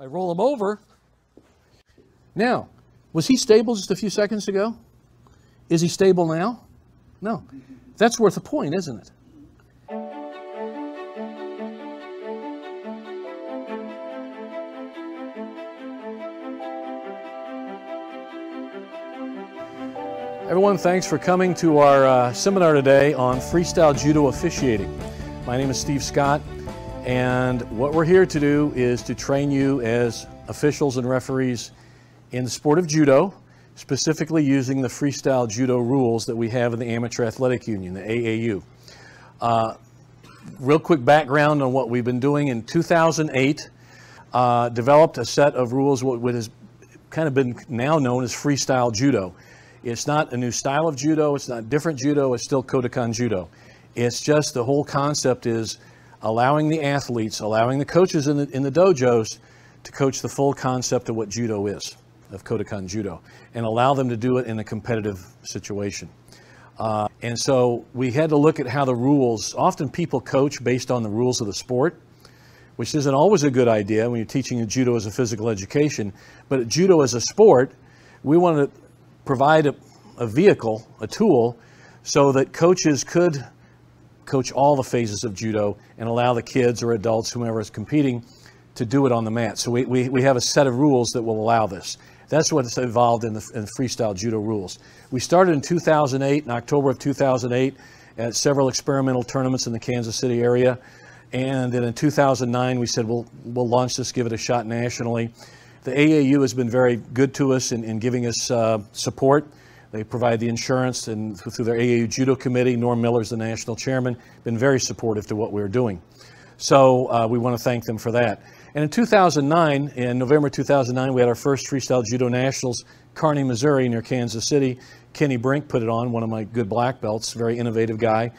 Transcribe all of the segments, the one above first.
I roll him over. Now, was he stable just a few seconds ago? Is he stable now? No. That's worth a point, isn't it? Everyone, thanks for coming to our seminar today on freestyle judo officiating. My name is Steve Scott, and what we're here to do is to train you as officials and referees in the sport of judo, specifically using the freestyle judo rules that we have in the Amateur Athletic Union, the AAU. Real quick background on what we've been doing. In 2008, developed a set of rules, what has kind of been now known as freestyle judo. It's not a new style of judo, it's not different judo, it's still Kodokan judo. It's just the whole concept is allowing the athletes, allowing the coaches in the dojos to coach the full concept of what judo is, of Kodokan judo, and allow them to do it in a competitive situation. And so we had to look at how the rules, often people coach based on the rules of the sport, which isn't always a good idea when you're teaching judo as a physical education, but judo as a sport, we wanted to provide a vehicle, a tool, so that coaches could coach all the phases of judo and allow the kids or adults, whomever is competing, to do it on the mat. So we have a set of rules that will allow this. That's what's involved in the freestyle judo rules. We started in 2008, in October of 2008, at several experimental tournaments in the Kansas City area. And then in 2009, we said, we'll launch this, give it a shot nationally. The AAU has been very good to us in giving us support. They provide the insurance, and through their AAU Judo Committee, Norm Miller's the national chairman, been very supportive to what we're doing. So we want to thank them for that. And in 2009, in November 2009, we had our first Freestyle Judo Nationals, Kearney, Missouri, near Kansas City. Kenny Brink put it on, one of my good black belts, very innovative guy.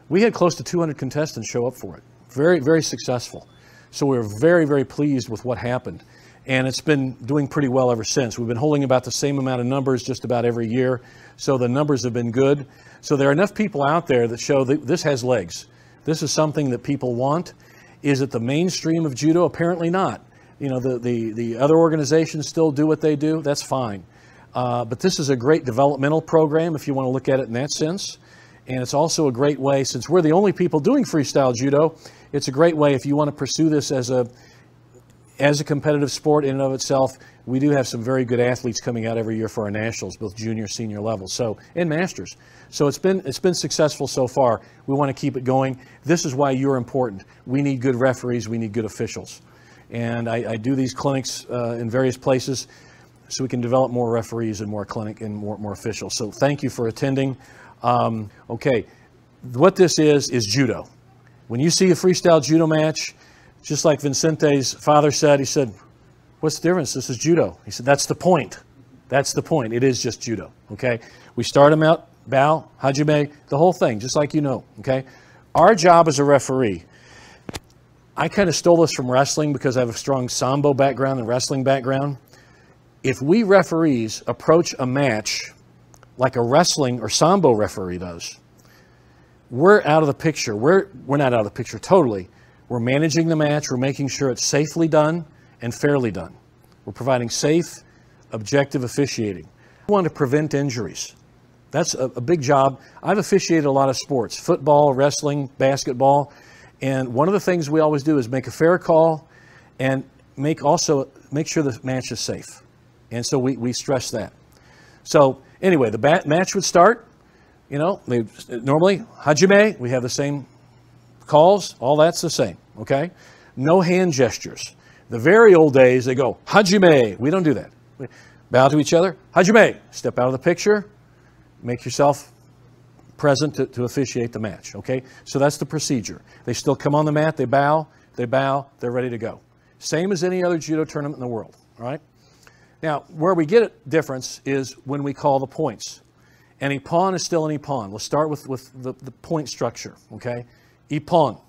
We had close to 200 contestants show up for it. Very, very successful. So we were very, very pleased with what happened. And it's been doing pretty well ever since. We've been holding about the same amount of numbers just about every year. So the numbers have been good. So there are enough people out there that show that this has legs. This is something that people want. Is it the mainstream of judo? Apparently not. You know, the other organizations still do what they do. That's fine. But this is a great developmental program if you want to look at it in that sense. And it's also a great way, since we're the only people doing freestyle judo, it's a great way if you want to pursue this as a competitive sport in and of itself. We do have some very good athletes coming out every year for our nationals, both junior, senior levels, and masters. So it's been successful so far. We want to keep it going. This is why you're important. We need good referees. We need good officials. And I do these clinics in various places so we can develop more referees and more clinic and more officials. So thank you for attending. Okay, what this is judo. When you see a freestyle judo match, just like Vincente's father said, he said, what's the difference? This is judo. He said, that's the point. That's the point. It is just judo, okay? We start them out, bow, hajime, the whole thing, just like you know, okay? Our job as a referee, I kind of stole this from wrestling because I have a strong sambo background and wrestling background. If we referees approach a match like a wrestling or sambo referee does, we're out of the picture. We're not out of the picture totally. We're managing the match. We're making sure it's safely done and fairly done. We're providing safe, objective officiating. We want to prevent injuries. That's a big job. I've officiated a lot of sports, football, wrestling, basketball, and one of the things we always do is make a fair call and make sure the match is safe. And so we stress that. So anyway, the match would start. You know, normally, hajime, we have the same calls, all that's the same, okay? No hand gestures. The very old days, they go, hajime. We don't do that. We bow to each other, hajime. Step out of the picture, make yourself present to officiate the match, okay? So that's the procedure. They still come on the mat, they bow, they're ready to go. Same as any other judo tournament in the world, all right? Now, where we get a difference is when we call the points. And ippon is still an ippon. We'll start with the point structure, okay? Ippon.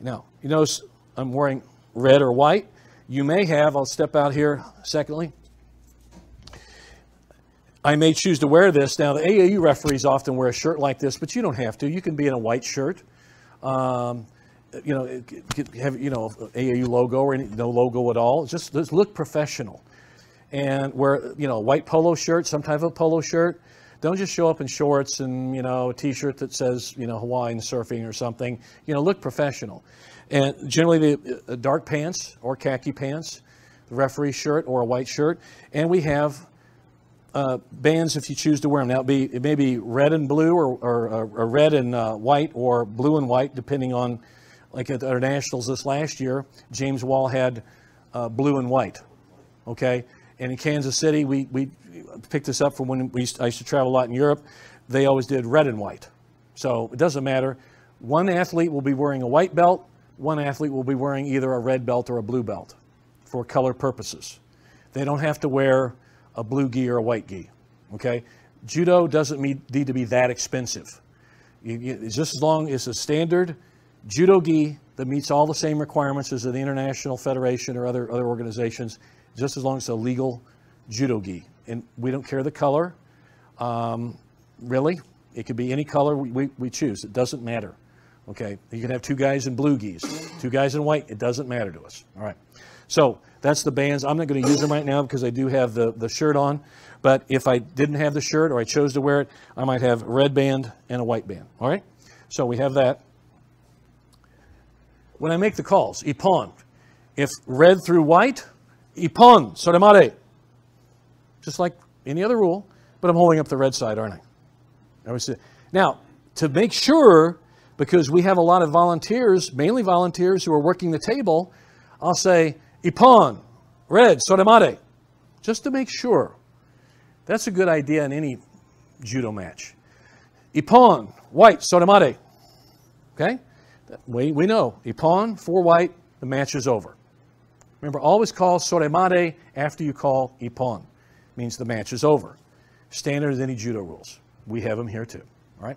Now, you notice I'm wearing red or white. You may have, I'll step out here secondly. I may choose to wear this. Now, the AAU referees often wear a shirt like this, but you don't have to. You can be in a white shirt. you know, it could have, you know, AAU logo or no logo at all. Just look professional. And wear, you know, a white polo shirt, some type of polo shirt. Don't just show up in shorts and, you know, a T-shirt that says, you know, Hawaiian surfing or something. You know, look professional. And generally the dark pants or khaki pants, the referee shirt or a white shirt. And we have bands if you choose to wear them. Now it may be red and blue or red and white or blue and white, depending on, like at our nationals this last year, James Wall had blue and white, okay? And in Kansas City, we picked this up from when I used to travel a lot in Europe. They always did red and white. So it doesn't matter. One athlete will be wearing a white belt. One athlete will be wearing either a red belt or a blue belt for color purposes. They don't have to wear a blue gi or a white gi, okay? Judo doesn't need to be that expensive. It's just as long as a standard judo gi that meets all the same requirements as the International Federation or other organizations, just as long as it's a legal judo gi. And we don't care the color, really. It could be any color we choose. It doesn't matter, okay? You can have two guys in blue gis, two guys in white. It doesn't matter to us, all right? So that's the bands. I'm not going to use them right now because I do have the shirt on. But if I didn't have the shirt or I chose to wear it, I might have a red band and a white band, all right? So we have that. When I make the calls, ippon. If red through white, ippon, soremare. Just like any other rule, but I'm holding up the red side, aren't I? Now, to make sure, because we have a lot of volunteers, mainly volunteers who are working the table, I'll say, ippon, red, soremare, just to make sure. That's a good idea in any judo match. Ippon, white, soremare. Okay? We know. Ippon, for white, the match is over. Remember, always call soremare after you call ippon. Means the match is over. Standard as any judo rules. We have them here too. All right?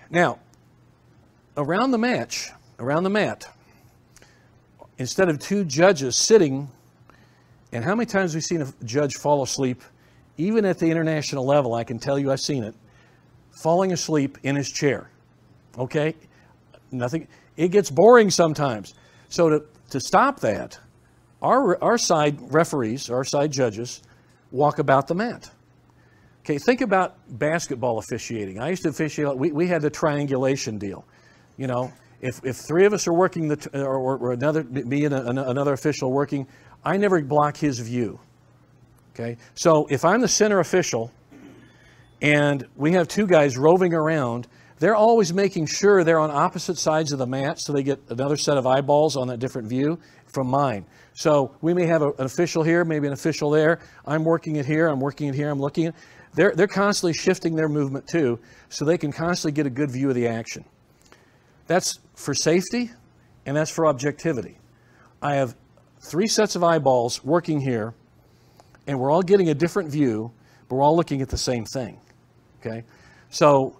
Now, around the match, around the mat, instead of two judges sitting, and how many times have we seen a judge fall asleep, even at the international level, I can tell you I've seen it, falling asleep in his chair. Okay? Nothing. It gets boring sometimes. So to stop that, our side referees, our side judges, walk about the mat. Okay, think about basketball officiating. I used to officiate, we had the triangulation deal. You know, if three of us are working, or another, me and another official working, I never block his view. Okay, so if I'm the center official and we have two guys roving around, they're always making sure they're on opposite sides of the mat so they get another set of eyeballs on that different view from mine. So we may have an official here, maybe an official there. I'm working it here, I'm working it here, I'm looking at it. They're constantly shifting their movement too, so they can constantly get a good view of the action. That's for safety, and that's for objectivity. I have three sets of eyeballs working here, and we're all getting a different view, but we're all looking at the same thing, okay? So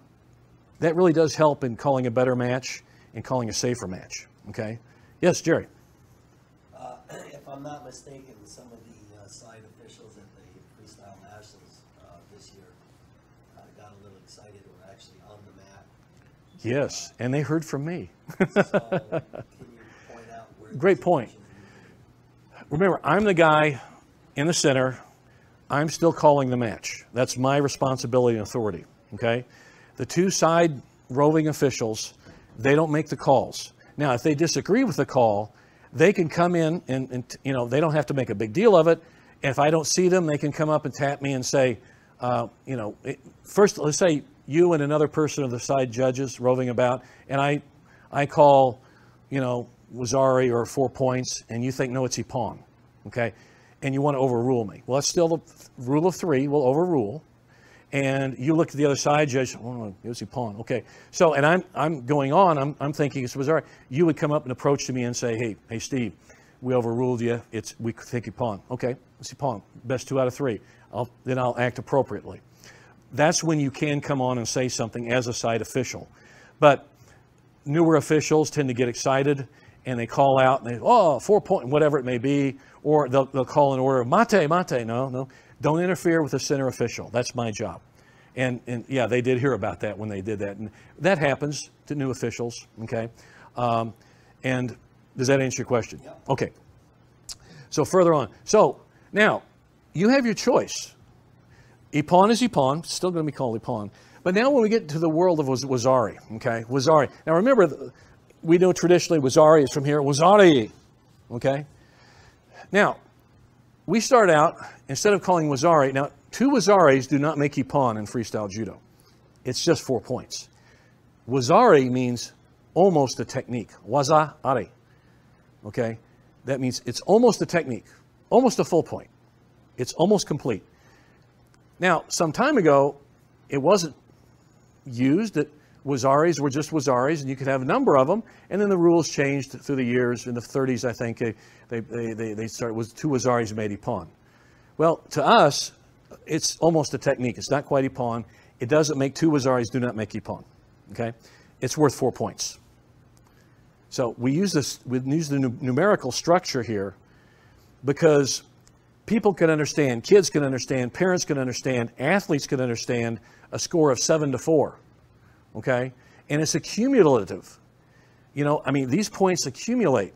that really does help in calling a better match and calling a safer match, okay? Yes, Jerry? If I'm not mistaken, some of the side officials at the Freestyle Nationals this year got a little excited, or actually on the mat. Yes, and they heard from me. So can you point out where... Great point. Remember, I'm the guy in the center. I'm still calling the match. That's my responsibility and authority, okay? The two side roving officials, they don't make the calls. Now, if they disagree with the call, they can come in and you know, they don't have to make a big deal of it. If I don't see them, they can come up and tap me and say, you know, first, let's say you and another person are the side judges roving about, and I call, you know, Wazari or 4 points, and you think, no, it's ippon, okay? And you want to overrule me. Well, that's still the rule of three. We'll overrule. And you look at the other side, judge, oh, it was ippon, okay. So, and I'm going on, I'm thinking it's Wazari. You would come up and approach to me and say, hey, Steve, we overruled you. We think ippon. Okay, it's ippon. Best 2 out of 3. Then I'll act appropriately. That's when you can come on and say something as a side official. But newer officials tend to get excited and they call out and they, oh, 4 point, whatever it may be, or they'll call an order, mate. No, don't interfere with the center official. That's my job. And yeah, they did hear about that when they did that. And that happens to new officials, okay? And does that answer your question? Yeah. Okay. So further on. So now you have your choice. Ippon is Ippon, still going to be called Ippon. But now when we get to the world of Wazari, okay, Wazari. Now remember, we know traditionally Wazari is from here, Wazari, okay? Now, we start out, instead of calling Wazari, now 2 Wazaris do not make Ippon in Freestyle Judo. It's just 4 points. Wazari means almost a technique, Waza-ari, okay? That means it's almost a technique, almost a full point. It's almost complete. Now, some time ago, it wasn't used that Wazaris were just Wazaris, and you could have a number of them, and then the rules changed through the years. In the 30s, I think, they started with 2 Wazaris made Ippon. Well, to us, it's almost a technique. It's not quite Ippon. It doesn't make 2 Wazaris do not make Ippon, okay? It's worth 4 points. So we use the numerical structure here because people can understand, kids can understand, parents can understand, athletes can understand a score of 7-4, okay? And it's accumulative. You know, I mean, these points accumulate.